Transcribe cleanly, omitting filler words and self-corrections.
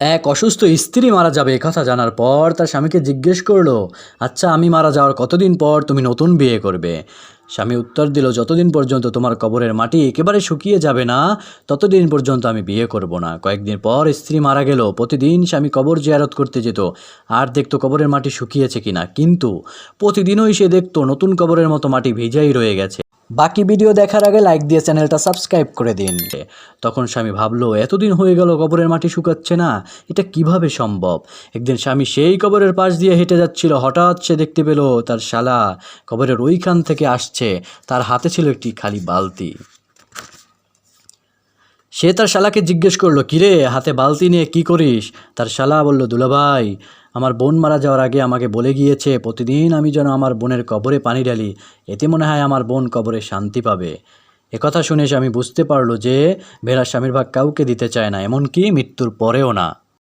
এক অসুস্থ স্ত্রী মারা যাবে একথা জানার পর তার স্বামীকে জিজ্ঞেস করলো, আচ্ছা আমি মারা যাওয়ার কতদিন পর তুমি নতুন বিয়ে করবে? স্বামী উত্তর দিল, যতদিন পর্যন্ত তোমার কবরের মাটি একেবারে শুকিয়ে যাবে না ততদিন পর্যন্ত আমি বিয়ে করব না। কয়েকদিন পর স্ত্রী মারা গেল। প্রতিদিন স্বামী কবর জিয়ারত করতে যেত আর দেখতো কবরের মাটি শুকিয়েছে কিনা, কিন্তু প্রতিদিনই সে দেখতো নতুন কবরের মতো মাটি ভিজাই রয়ে গেছে। বাকি ভিডিও দেখার আগে লাইক দিয়ে চ্যানেলটা সাবস্ক্রাইব করে দিন। তখন স্বামী ভাবলো, এতদিন হয়ে গেল কবরের মাটি শুকাচ্ছে না, এটা কিভাবে সম্ভব? একদিন স্বামী সেই কবরের পাশ দিয়ে হেঁটে যাচ্ছিল, হঠাৎ সে দেখতে পেল তার শালা কবরের ওইখান থেকে আসছে। তার হাতে ছিল একটি খালি বালতি। সে তার শালাকে জিজ্ঞেস করলো, কিরে হাতে বালতি নিয়ে কি করিস? তার শালা বলল, দুলাভাই, আমার বোন মারা যাওয়ার আগে আমাকে বলে গিয়েছে প্রতিদিন আমি যেন আমার বোনের কবরে পানি ঢালি, এতে মনে হয় আমার বোন কবরে শান্তি পাবে। একথা শুনে স্বামী বুঝতে পারলো যে ভেড়া স্বামীর ভাগ কাউকে দিতে চায় না, এমনকি মৃত্যুর পরেও না।